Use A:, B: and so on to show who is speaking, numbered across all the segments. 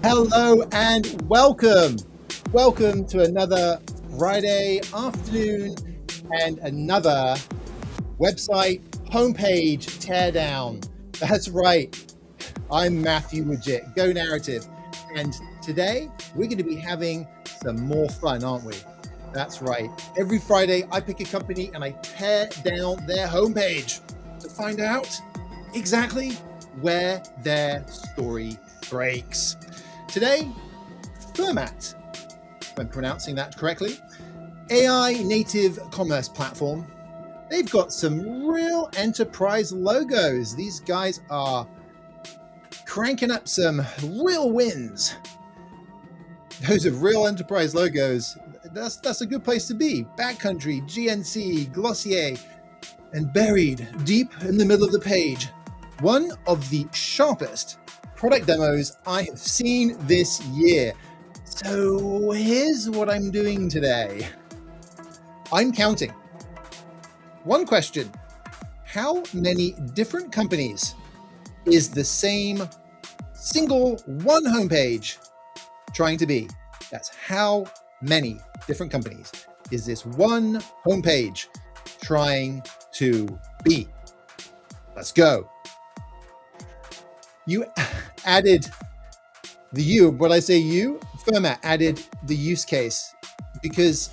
A: Hello, and welcome. Welcome to another Friday afternoon and another website homepage teardown. That's right. I'm Matthew Woodget, Go Narrative. And today we're going to be having some more fun, aren't we? That's right. Every Friday I pick a company and I tear down their homepage to find out exactly where their story breaks. Today, Fermat, if I'm pronouncing that correctly, AI native commerce platform. They've got some real enterprise logos. These guys are cranking up some real wins. Those are real enterprise logos. That's a good place to be. Backcountry, GNC, Glossier, and buried deep in the middle of the page, one of the sharpest product demos I have seen this year. So here's what I'm doing today. I'm counting. One question: how many different companies is the same single one homepage trying to be? That's how many different companies is this one homepage trying to be. Let's go. You added the you, when I say you, Fermat added the use case because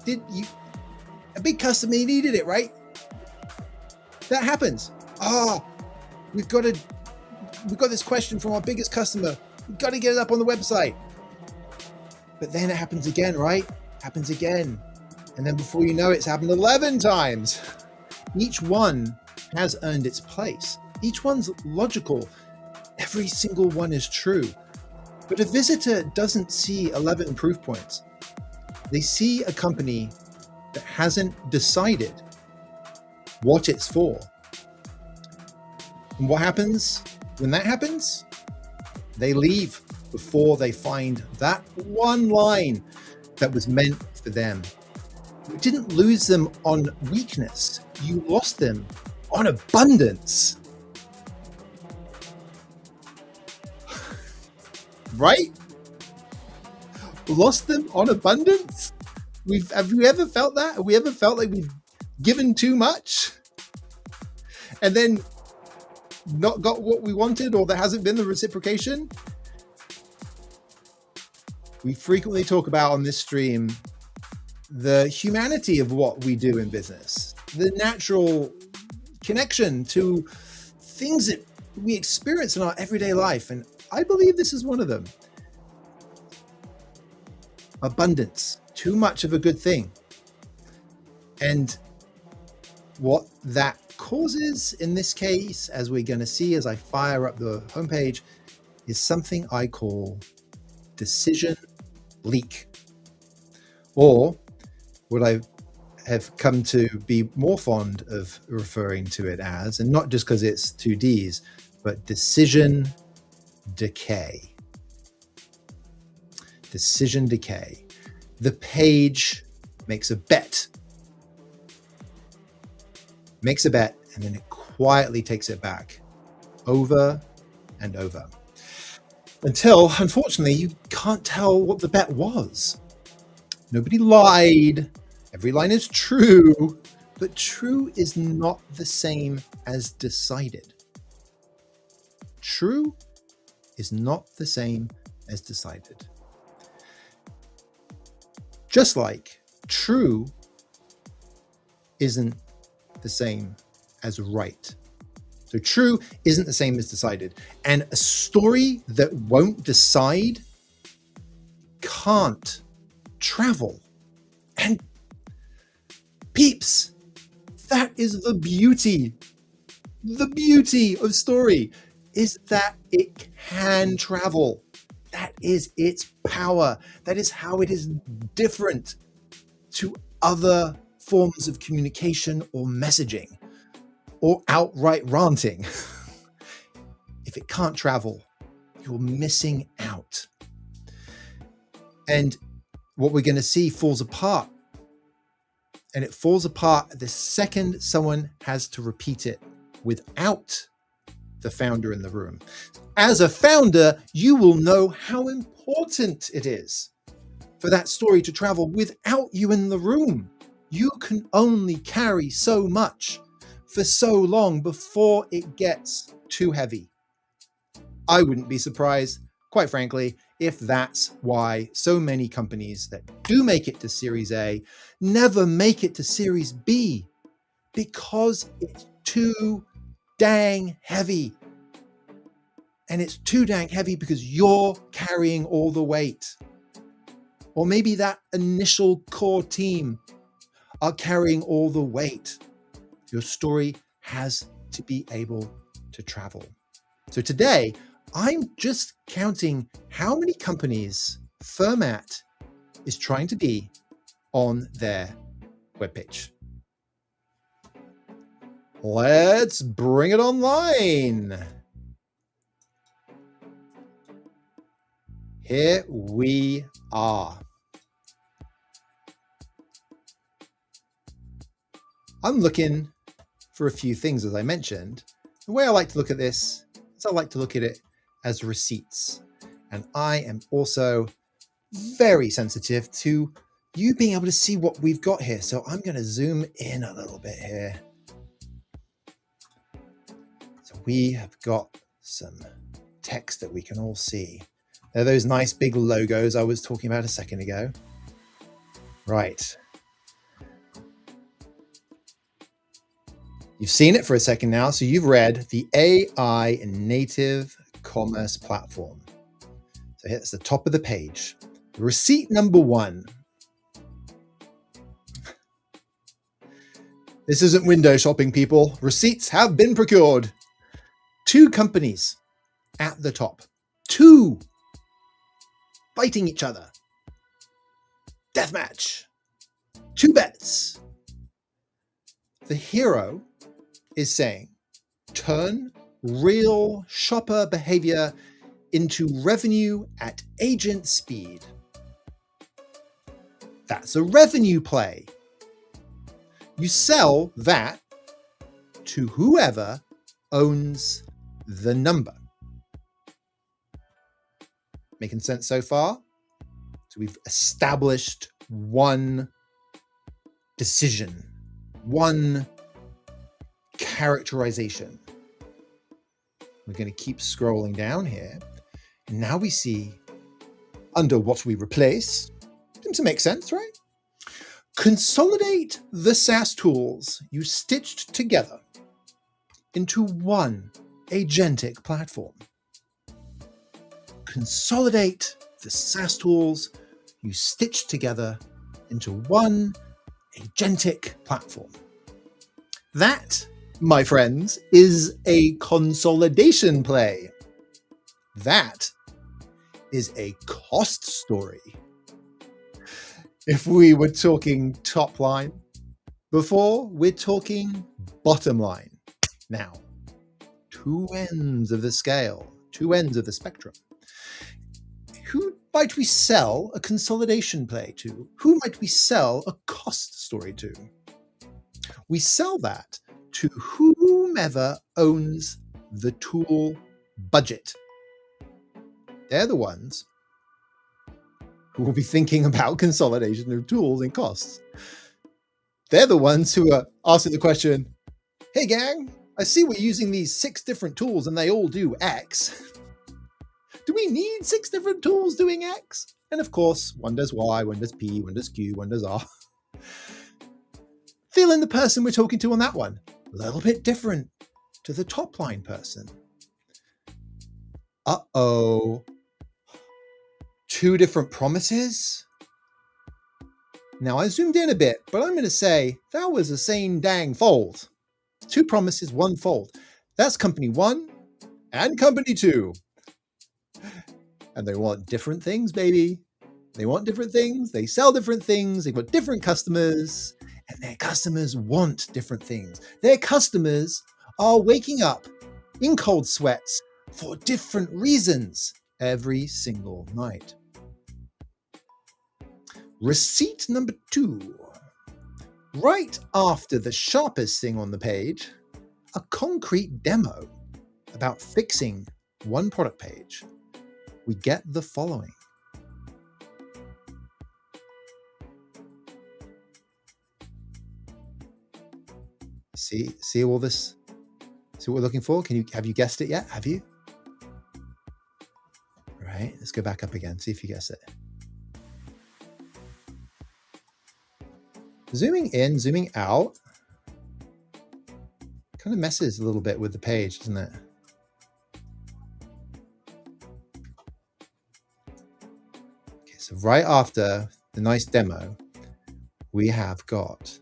A: a big customer needed it, right? That happens. We've got this question from our biggest customer. We've got to get it up on the website. But then it happens again, right? Happens again. And then before you know it, it's happened 11 times. Each one has earned its place. Each one's logical. Every single one is true. But a visitor doesn't see 11 proof points. They see a company that hasn't decided what it's for. And what happens when that happens? They leave before they find that one line that was meant for them. You didn't lose them on weakness. You lost them on abundance. Right? Lost them on abundance? Have we ever felt that? Have we ever felt like we've given too much and then not got what we wanted, or there hasn't been the reciprocation? We frequently talk about on this stream the humanity of what we do in business, the natural connection to things that we experience in our everyday life. And I believe this is one of them. Abundance, too much of a good thing. And what that causes in this case, as we're going to see as I fire up the homepage, is something I call decision leak. Or what I have come to be more fond of referring to it as, and not just because it's two Ds, but decision decay. Decision decay. The page makes a bet. And then it quietly takes it back over and over until, unfortunately, you can't tell what the bet was. Nobody lied. Every line is true, but true is not the same as decided. True is not the same as decided. Just like true isn't the same as right. So true isn't the same as decided. And a story that won't decide can't travel. And peeps, that is the beauty. The beauty of story is that it can travel. That is its power. That is how it is different to other forms of communication or messaging or outright ranting. If it can't travel, you're missing out. And what we're going to see falls apart. And it falls apart the second someone has to repeat it without the founder in the room. As a founder, you will know how important it is for that story to travel without you in the room. You can only carry so much for so long before it gets too heavy. I wouldn't be surprised, quite frankly, if that's why so many companies that do make it to Series A never make it to Series B, because it's too dang heavy. And it's too dang heavy because you're carrying all the weight. Or maybe that initial core team are carrying all the weight. Your story has to be able to travel. So today, I'm just counting how many companies Fermat is trying to be on their webpage. Let's bring it online. Here we are. I'm looking for a few things, as I mentioned. The way I like to look at this is I like to look at it as receipts. And I am also very sensitive to you being able to see what we've got here. So I'm going to zoom in a little bit here. So we have got some text that we can all see. They're those nice big logos I was talking about a second ago. Right. You've seen it for a second now, so you've read the AI native commerce platform. So here's the top of the page. Receipt number 1. This isn't window shopping, people. Receipts have been procured. 2 companies at the top. 2 fighting each other. Deathmatch. 2 bets. The hero is saying, turn real shopper behavior into revenue at agent speed. That's a revenue play. You sell that to whoever owns the number. Making sense so far? So we've established one decision, one characterization. We're going to keep scrolling down here. And now we see under what we replace. Seems to make sense, right? Consolidate the SaaS tools you stitched together into one agentic platform. Consolidate the SaaS tools you stitched together into one agentic platform. That, my friends, is a consolidation play. That is a cost story. If we were talking top line before, we're talking bottom line. Now, 2 ends of the scale, 2 ends of the spectrum. Who might we sell a consolidation play to? Who might we sell a cost story to? We sell that to whomever owns the tool budget. They're the ones who will be thinking about consolidation of tools and costs. They're the ones who are asking the question, hey gang, I see we're using these 6 different tools and they all do X. Do we need 6 different tools doing X? And of course, one does Y, one does P, one does Q, one does R. Feeling the person we're talking to on that one. A little bit different to the top line person. Uh-oh. 2 different promises? Now I zoomed in a bit, but I'm going to say that was the same dang fold. 2 promises, 1 fold. That's company 1 and company 2. And they want different things, baby. They want different things. They sell different things. They've got different customers. And their customers want different things. Their customers are waking up in cold sweats for different reasons every single night. Receipt number 2. Right after the sharpest thing on the page, a concrete demo about fixing one product page. We get the following. See all this? See what we're looking for? Have you guessed it yet? Have you? Right, let's go back up again. See if you guess it. Zooming in, zooming out, kind of messes a little bit with the page, doesn't it? Okay, so right after the nice demo, we have got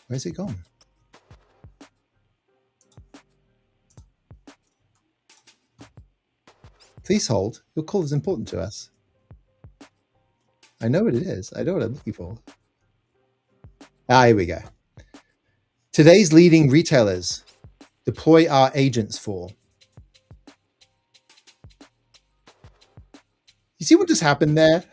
A: where's it gone? Please hold. Your call is important to us. I know what it is. I know what I'm looking for. Here we go. Today's leading retailers deploy our agents for. You see what just happened there?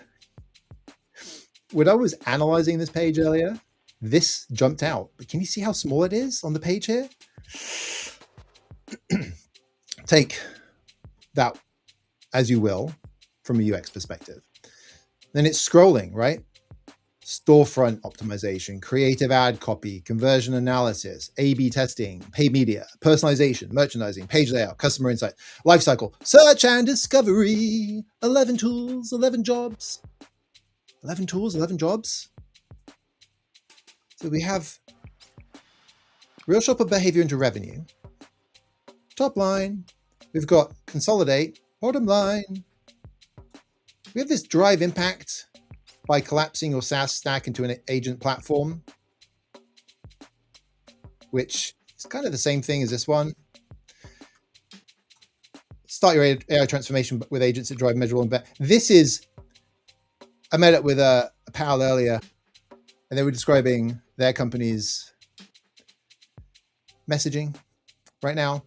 A: When I was analyzing this page earlier, this jumped out. But can you see how small it is on the page here? Take that as you will from a UX perspective. Then it's scrolling, right? Storefront optimization, creative ad copy, conversion analysis, A/B testing, paid media, personalization, merchandising, page layout, customer insight, lifecycle, search and discovery, 11 tools, 11 jobs. 11 tools, 11 jobs. So we have real shopper behavior into revenue. Top line, we've got consolidate, bottom line. We have this drive impact by collapsing your SaaS stack into an agent platform, which is kind of the same thing as this one. Start your AI transformation with agents that drive measurable impact. This is, I met up with a pal earlier, and they were describing their company's messaging right now.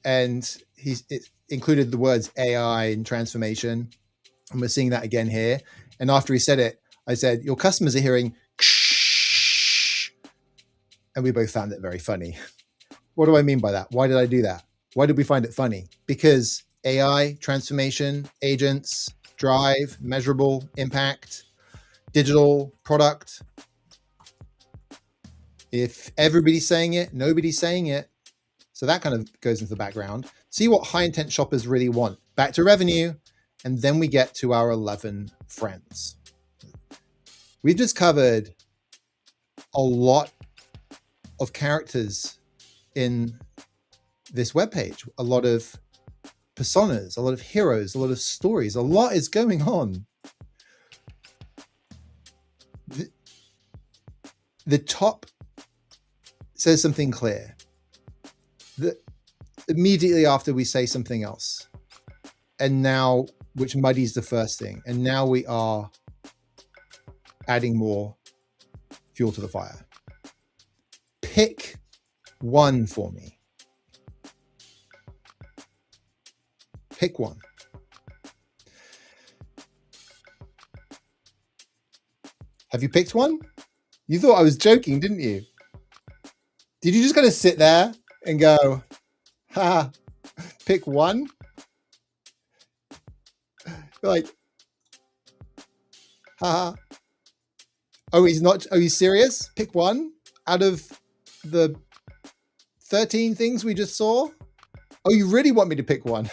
A: And it included the words AI and transformation. And we're seeing that again here. And after he said it, I said, your customers are hearing ksh. And we both found it very funny. What do I mean by that? Why did I do that? Why did we find it funny? Because AI, transformation, agents, drive, measurable impact, digital product. If everybody's saying it, nobody's saying it. So that kind of goes into the background. See what high intent shoppers really want. Back to revenue. And then we get to our 11 friends. We've just covered a lot of characters in this webpage, a lot of personas, a lot of heroes, a lot of stories. A lot is going on. The top says something clear. Immediately after we say something else. And now, which muddies the first thing. And now we are adding more fuel to the fire. Pick one for me. Pick one. Have you picked one? You thought I was joking, didn't you? Did you just kind of sit there and go, ha, pick one? You're like, haha. Oh, he's not. Oh, he's serious? Pick one out of the 13 things we just saw? Oh, you really want me to pick one?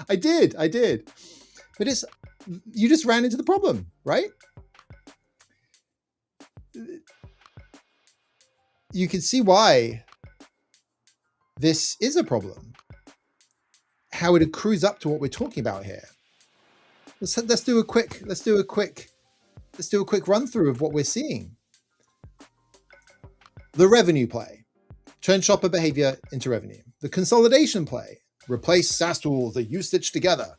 A: I did. But you just ran into the problem, right? You can see why this is a problem, how it accrues up to what we're talking about here. Let's do a quick run through of what we're seeing. The revenue play, turn shopper behavior into revenue. The consolidation play, replace SaaS tools that you stitch together.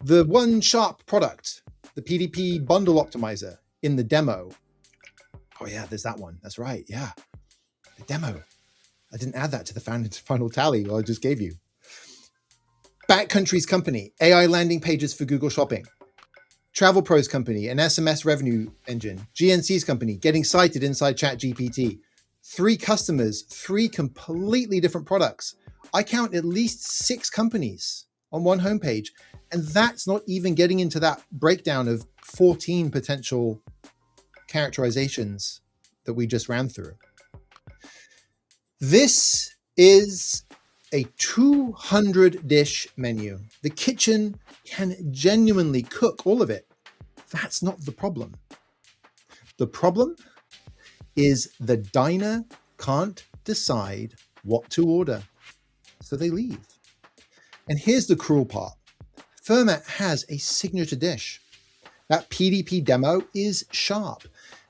A: The one sharp product, the PDP bundle optimizer in the demo. Oh yeah, there's that one. That's right. Yeah, the demo. I didn't add that to the final tally I just gave you. Backcountry's company, AI landing pages for Google Shopping. Travel Pros company, an SMS revenue engine. GNC's company, getting cited inside ChatGPT. 3 customers, 3 completely different products. I count at least 6 companies on one homepage, and that's not even getting into that breakdown of 14 potential characterizations that we just ran through. This is a 200-dish menu. The kitchen can genuinely cook all of it. That's not the problem. The problem is the diner can't decide what to order, so they leave. And here's the cruel part. Fermat has a signature dish. That PDP demo is sharp.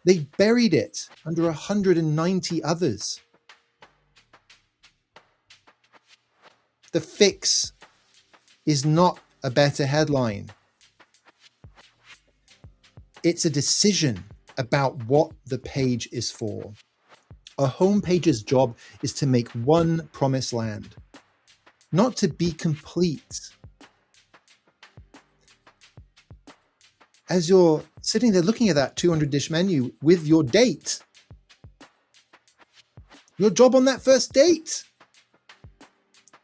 A: They buried it under 190 others. The fix is not a better headline. It's a decision about what the page is for. A homepage's job is to make one promise land, not to be complete. As you're sitting there looking at that 200-dish menu with your date, your job on that first date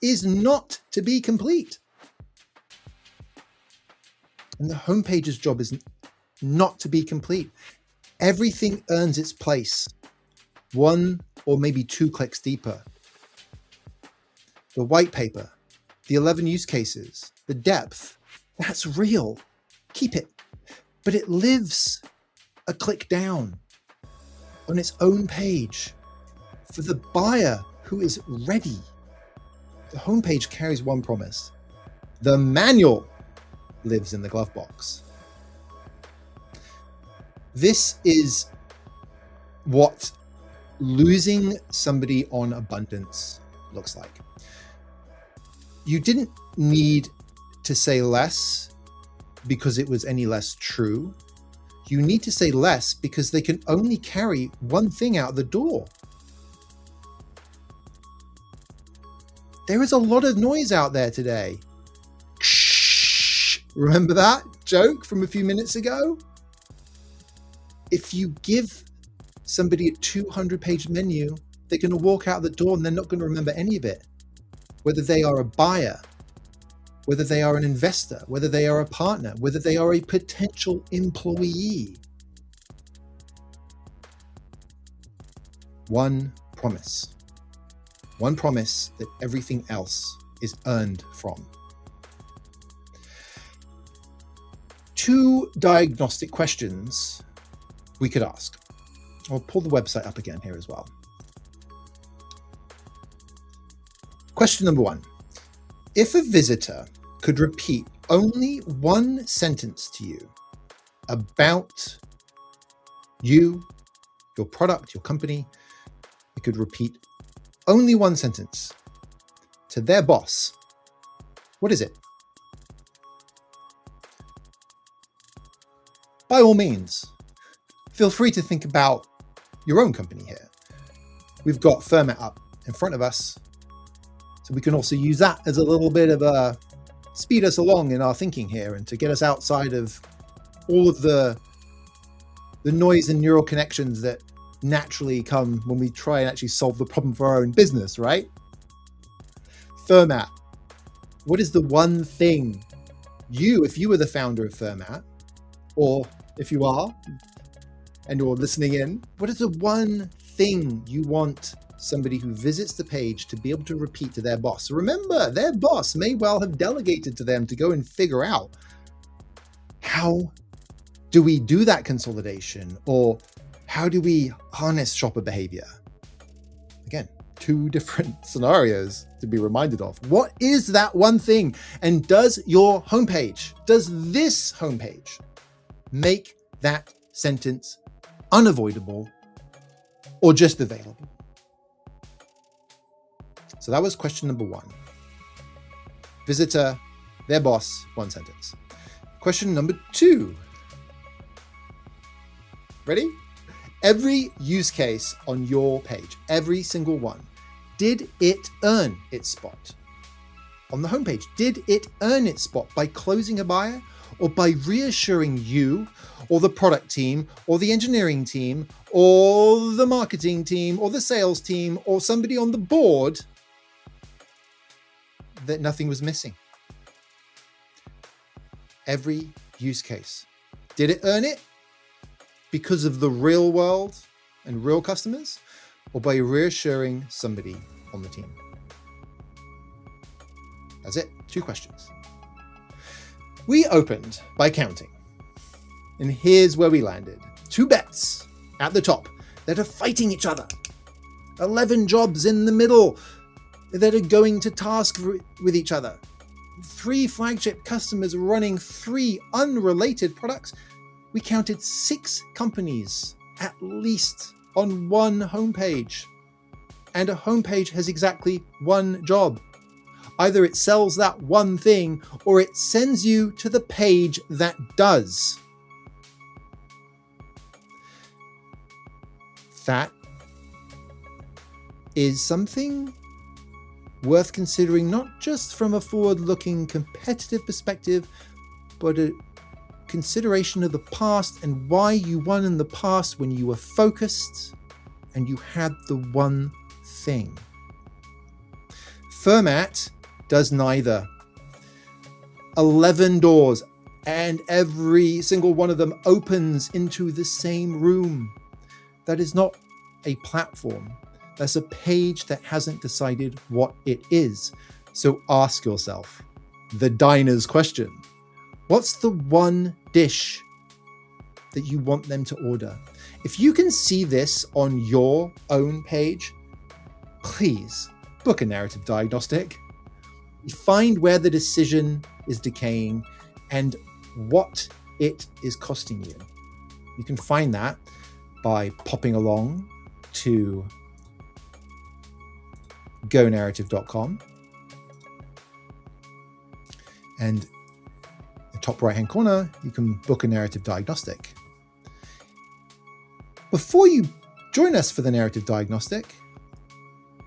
A: is not to be complete. And the homepage's job is not to be complete. Everything earns its place, 1 or maybe 2 clicks deeper. The white paper, the 11 use cases, the depth, that's real. Keep it. But it lives a click down on its own page for the buyer who is ready. The homepage carries one promise. The manual lives in the glove box. This is what losing somebody on abundance looks like. You didn't need to say less because it was any less true. You need to say less because they can only carry one thing out the door. There is a lot of noise out there today. Remember that joke from a few minutes ago? If you give somebody a 200-page menu, they're going to walk out the door and they're not going to remember any of it. Whether they are a buyer, whether they are an investor, whether they are a partner, whether they are a potential employee. One promise. One promise that everything else is earned from. 2 diagnostic questions we could ask. I'll pull the website up again here as well. Question number 1. If a visitor could repeat only one sentence to you about you, your product, your company, they could repeat only one sentence to their boss, what is it? By all means, feel free to think about your own company here. We've got Fermat up in front of us, so we can also use that as a little bit of a speed us along in our thinking here and to get us outside of all of the noise and neural connections that naturally come when we try and actually solve the problem for our own business, right? Fermat, what is the one thing you, if you were the founder of Fermat, or if you are, and you're listening in, what is the one thing you want somebody who visits the page to be able to repeat to their boss? Remember, their boss may well have delegated to them to go and figure out how do we do that consolidation, or how do we harness shopper behavior? Again, two different scenarios to be reminded of. What is that one thing? And does your homepage, does this homepage make that sentence unavoidable or just available? So that was question number one. Visitor, their boss, one sentence. Question number two. Ready? Every use case on your page, every single one, did it earn its spot? On the homepage, did it earn its spot by closing a buyer, or by reassuring you or the product team or the engineering team or the marketing team or the sales team or somebody on the board that nothing was missing? Every use case. Did it earn it because of the real world and real customers, or by reassuring somebody on the team? That's it. Two questions. We opened by counting, and here's where we landed. Two bets at the top that are fighting each other. 11 jobs in the middle that are going to task with each other. 3 flagship customers running 3 unrelated products. We counted 6 companies at least on one homepage. And a homepage has exactly one job. Either it sells that one thing, or it sends you to the page that does. That is something worth considering, not just from a forward-looking competitive perspective, but a consideration of the past and why you won in the past when you were focused and you had the one thing. Fermat does neither. 11 doors, and every single one of them opens into the same room. That is not a platform. That's a page that hasn't decided what it is. So ask yourself the diner's question. What's the one dish that you want them to order? If you can see this on your own page, please book a narrative diagnostic. Find where the decision is decaying and what it is costing you. You can find that by popping along to gonarrative.com, and in the top right hand corner you can book a narrative diagnostic. Before you join us for the narrative diagnostic,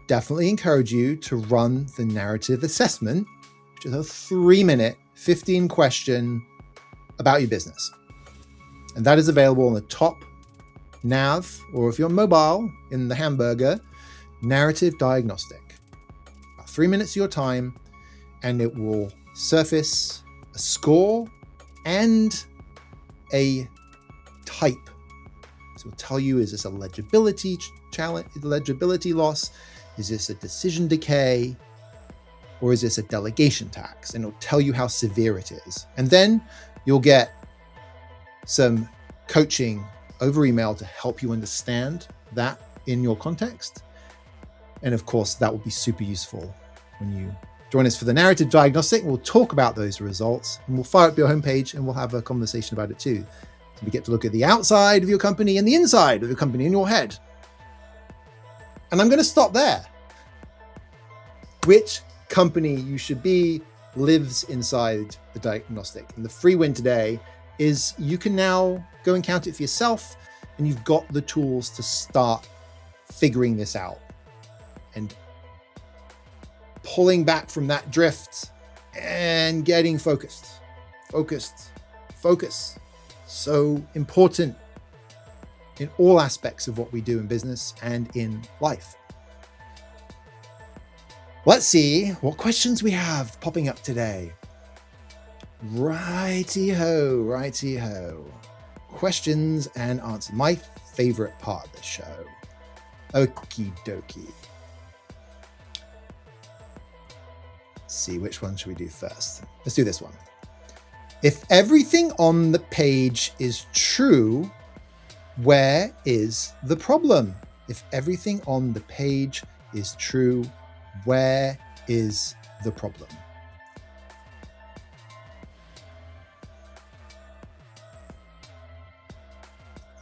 A: definitely encourage you to run the narrative assessment, which is a 3-minute 15 question about your business, and that is available on the top nav, or if you're mobile, in the hamburger, narrative diagnostic. About 3 minutes of your time, and it will surface a score and a type. So it'll tell you, is this a legibility challenge, legibility loss? Is this a decision decay? Or is this a delegation tax? And it'll tell you how severe it is. And then you'll get some coaching over email to help you understand that in your context. And of course, that will be super useful when you join us for the narrative diagnostic. We'll talk about those results, and we'll fire up your homepage, and we'll have a conversation about it too. So we get to look at the outside of your company and the inside of your company in your head. And I'm going to stop there. Which company you should be lives inside the diagnostic. And the free win today is you can now go and count it for yourself, and you've got the tools to start figuring this out and pulling back from that drift and getting focused. Focus. So important in all aspects of what we do in business and in life. Let's see what questions we have popping up today. Righty-ho. Questions and answers. My favorite part of the show. Okie dokie. Let's see, which one should we do first? Let's do this one. If everything on the page is true, where is the problem? If everything on the page is true, where is the problem?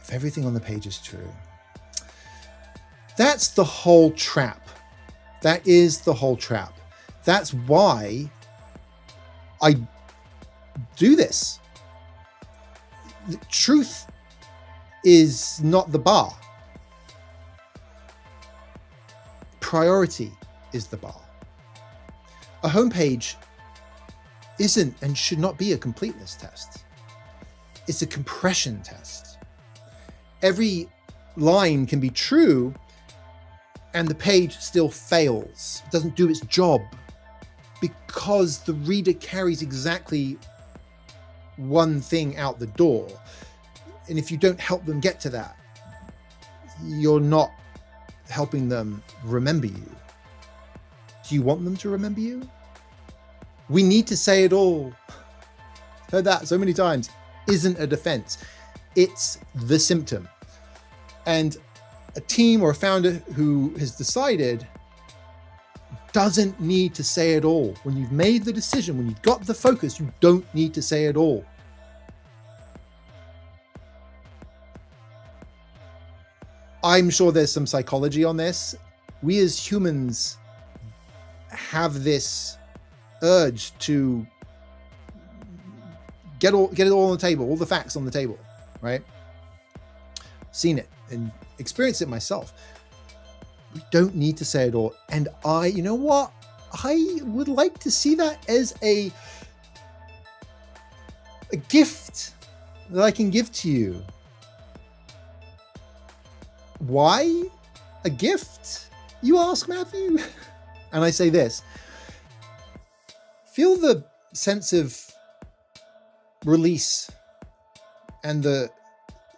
A: If everything on the page is true. That's the whole trap. That is the whole trap. That's why I do this. The truth is not the bar. Priority is the bar. A homepage isn't and should not be a completeness test. It's a compression test. Every line can be true and the page still fails. It doesn't do its job because the reader carries exactly one thing out the door. And if you don't help them get to that, you're not helping them remember you. Do you want them to remember you? We need to say it all. Heard that so many times. Isn't a defense. It's the symptom. And a team or a founder who has decided doesn't need to say it all. When you've made the decision, when you've got the focus, you don't need to say it all. I'm sure there's some psychology on this. We as humans have this urge to get it all on the table, all the facts on the table, right? I've seen it and experienced it myself. We don't need to say it all. And you know what? I would like to see that as a gift that I can give to you. Why a gift, you ask, Matthew? And I say this, feel the sense of release and the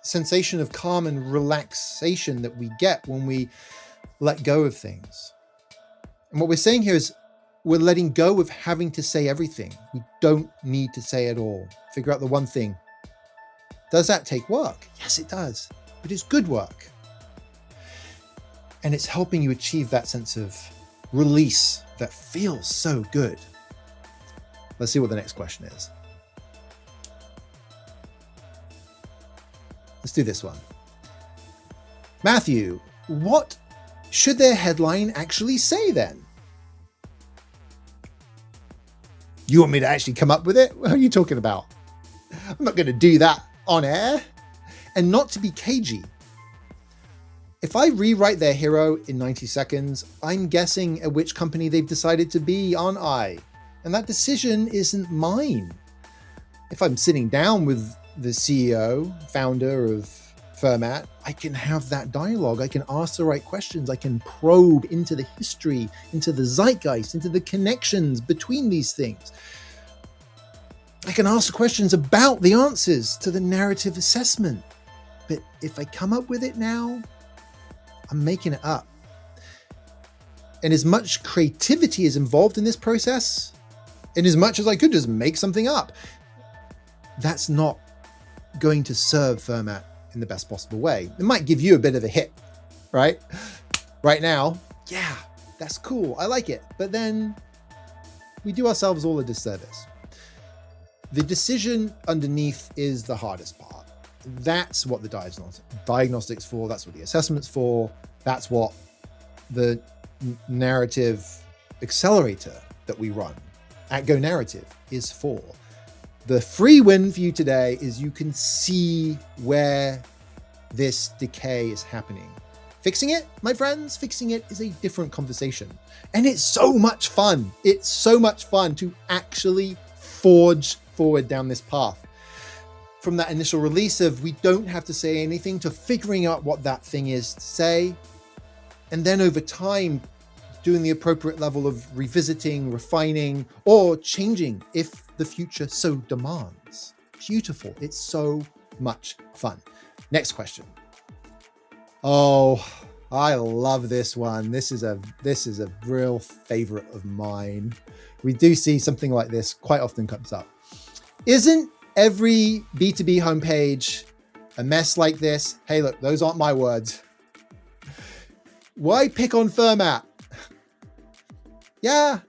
A: sensation of calm and relaxation that we get when we let go of things. And what we're saying here is we're letting go of having to say everything. We don't need to say it all. Figure out the one thing. Does that take work? Yes, it does. But it's good work. And it's helping you achieve that sense of release that feels so good. Let's see what the next question is. Let's do this one. Matthew, what should their headline actually say then? You want me to actually come up with it? What are you talking about? I'm not going to do that on air. And not to be cagey. If I rewrite their hero in 90 seconds, I'm guessing at which company they've decided to be, aren't I? And that decision isn't mine. If I'm sitting down with the CEO, founder of Fermat, I can have that dialogue. I can ask the right questions. I can probe into the history, into the zeitgeist, into the connections between these things. I can ask questions about the answers to the narrative assessment. But if I come up with it now, I'm making it up. And as much creativity is involved in this process, and as much as I could just make something up, that's not going to serve Fermat in the best possible way. It might give you a bit of a hit, right? Right now, yeah, that's cool. I like it. But then we do ourselves all a disservice. The decision underneath is the hardest part. That's what the diagnostics for. That's what the assessment's for. That's what the narrative accelerator that we run at Go Narrative is for. The free win for you today is you can see where this decay is happening. Fixing it, my friends, fixing it is a different conversation. And it's so much fun. It's so much fun to actually forge forward down this path. From that initial release of we don't have to say anything to figuring out what that thing is to say. And then over time, doing the appropriate level of revisiting, refining, or changing if the future so demands. Beautiful. It's so much fun. Next question. Oh, I love this one. This is a real favorite of mine. We do see something like this quite often comes up. Isn't every B2B homepage a mess like this? Hey, look, those aren't my words. Why pick on Fermat? Yeah,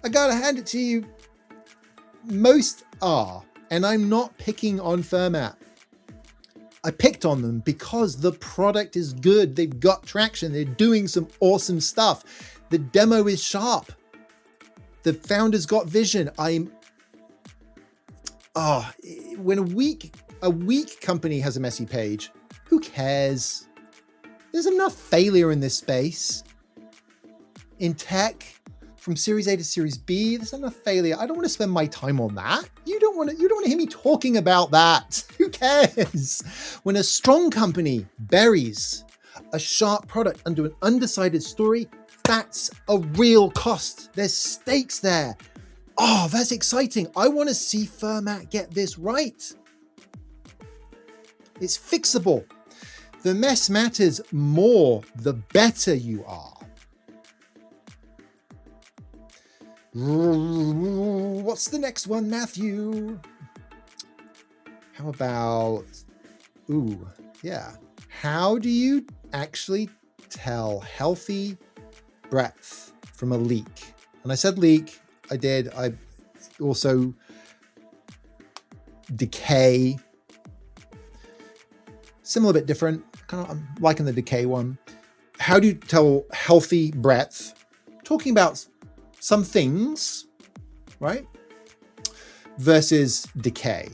A: I gotta hand it to you. Most are, and I'm not picking on Fermat. I picked on them because the product is good. They've got traction. They're doing some awesome stuff. The demo is sharp. The founders got vision. When a weak company has a messy page, who cares? There's enough failure in this space. In tech, from Series A to Series B, there's enough failure. I don't want to spend my time on that. You don't want to hear me talking about that. Who cares? When a strong company buries a sharp product under an undecided story, that's a real cost. There's stakes there. Oh, that's exciting. I want to see Fermat get this right. It's fixable. The mess matters more the better you are. What's the next one, Matthew? How about, how do you actually tell healthy breadth from a leak? And I said leak, I also decay, similar bit different, I'm liking the decay one. How do you tell healthy breadth? Talking about some things, right? Versus decay.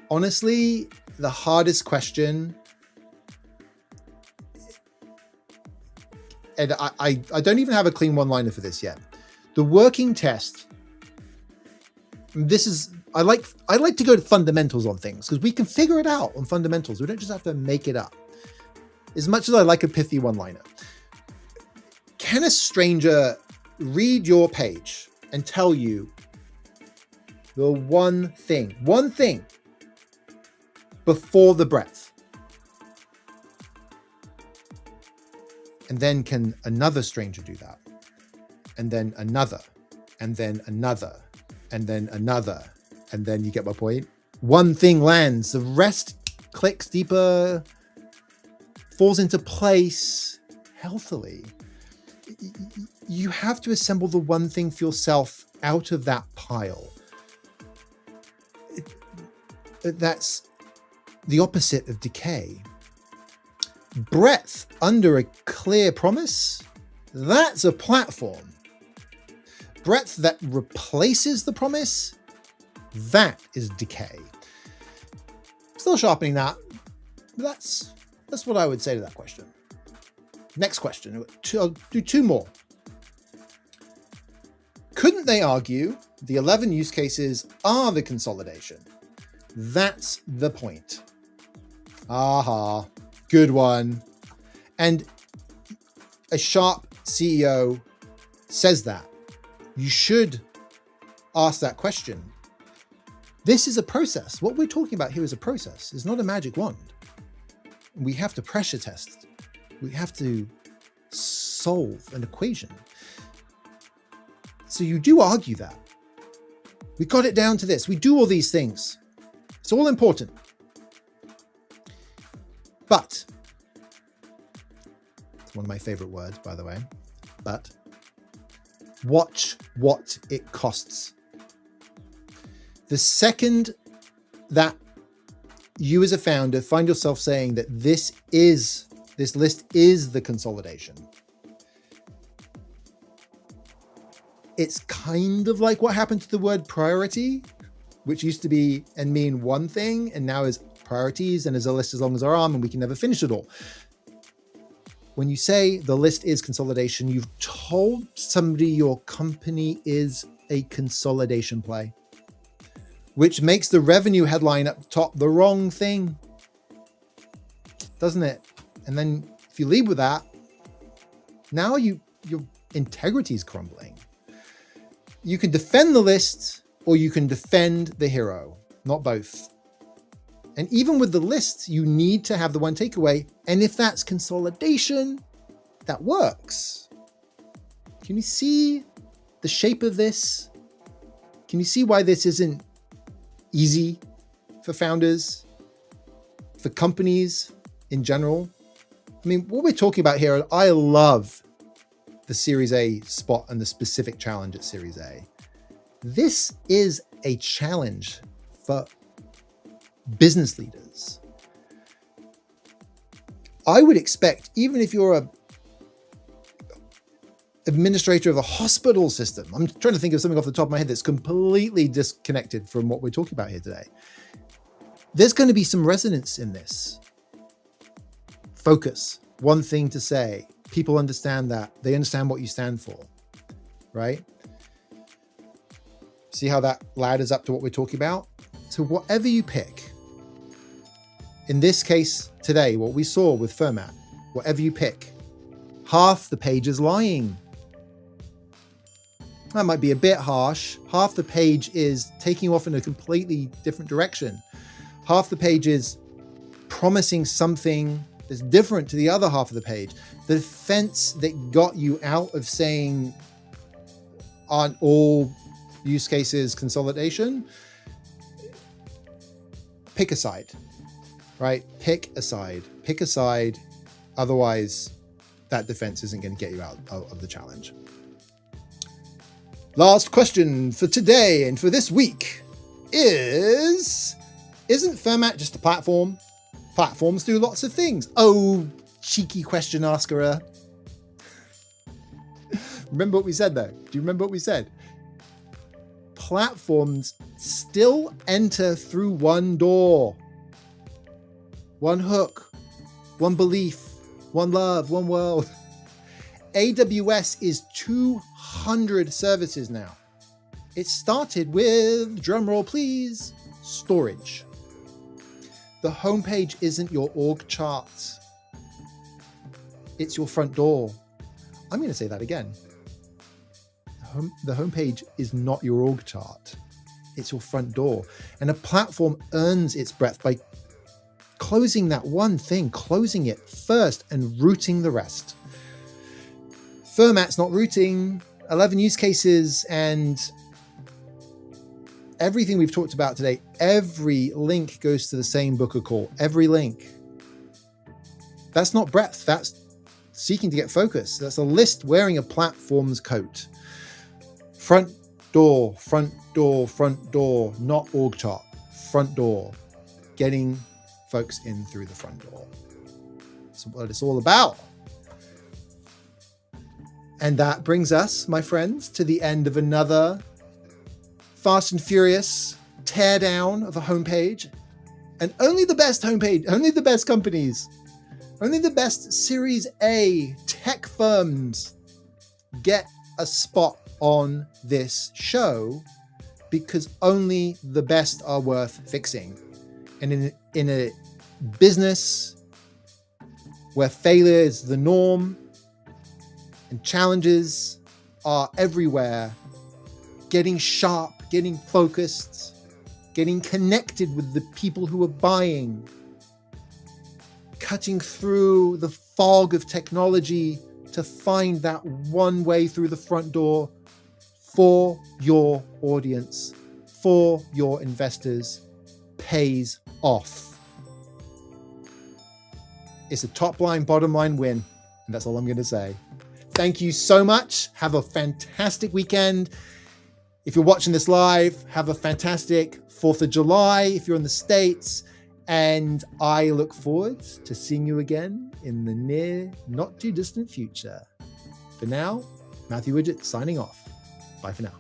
A: Honestly, the hardest question, and I don't even have a clean one-liner for this yet. The working test, I like to go to fundamentals on things because we can figure it out on fundamentals. We don't just have to make it up. As much as I like a pithy one-liner, can a stranger read your page and tell you the one thing before the breadth? And then can another stranger do that? And then another, and then another, and then another. And then you get my point. One thing lands, the rest clicks deeper, falls into place healthily. You have to assemble the one thing for yourself out of that pile. That's the opposite of decay. Breadth under a clear promise, that's a platform. Breadth that replaces the promise, that is decay. Still sharpening that. That's what I would say to that question. Next question. I'll do two more. Couldn't they argue the 11 use cases are the consolidation? That's the point. Aha, good one. And a sharp CEO says that. You should ask that question. This is a process. What we're talking about here is a process. It's not a magic wand. We have to pressure test. We have to solve an equation. So you do argue that. We got it down to this. We do all these things. It's all important. But, it's one of my favorite words, by the way, but watch what it costs. The second that you as a founder find yourself saying that this list is the consolidation, it's kind of like what happened to the word priority, which used to be and mean one thing and now is priorities and is a list as long as our arm and we can never finish it all. When you say the list is consolidation, you've told somebody your company is a consolidation play, which makes the revenue headline up top the wrong thing, doesn't it? And then if you lead with that, now your integrity is crumbling. You can defend the list or you can defend the hero, not both. And even with the list, you need to have the one takeaway. And if that's consolidation, that works. Can you see the shape of this? Can you see why this isn't easy for founders, for companies in general. I mean, what we're talking about here, I love the Series A spot and the specific challenge at Series A. This is a challenge for business leaders. I would expect, even if you're a administrator of a hospital system, I'm trying to think of something off the top of my head that's completely disconnected from what we're talking about here today. There's going to be some resonance in this. Focus, one thing to say. People understand that. They understand what you stand for, right? See how that ladders up to what we're talking about? So whatever you pick, in this case today, what we saw with Fermat, whatever you pick, half the page is lying. That might be a bit harsh. Half the page is taking off in a completely different direction. Half the page is promising something that's different to the other half of the page. The fence that got you out of saying, aren't all use cases consolidation? Pick a side, right? Pick a side. Pick a side. Otherwise, that defense isn't going to get you out of the challenge. Last question for today and for this week is, isn't Fermat just a platform? Platforms do lots of things. Oh, cheeky question asker. Remember what we said though? Do you remember what we said? Platforms still enter through one door, one hook, one belief, one love, one world. AWS is 200 services now. It started with, drumroll please, storage. The homepage isn't your org chart. It's your front door. I'm going to say that again. The homepage is not your org chart. It's your front door. And a platform earns its breadth by closing that one thing, closing it first and routing the rest. Fermat's not routing, 11 use cases, and everything we've talked about today, every link goes to the same Booker call, every link. That's not breadth, that's seeking to get focus. That's a list wearing a platform's coat. Front door, front door, front door, not org chart, front door. Getting folks in through the front door. That's what it's all about. And that brings us, my friends, to the end of another Fast and Furious teardown of a homepage. And only the best homepage, only the best companies, only the best Series A tech firms get a spot on this show, because only the best are worth fixing. And in a business where failure is the norm and challenges are everywhere, getting sharp, getting focused, getting connected with the people who are buying, cutting through the fog of technology to find that one way through the front door for your audience, for your investors, pays off. It's a top line, bottom line win. And that's all I'm going to say. Thank you so much. Have a fantastic weekend. If you're watching this live, have a fantastic 4th of July if you're in the States. And I look forward to seeing you again in the near, not too distant future. For now, Matthew Woodget signing off. Bye for now.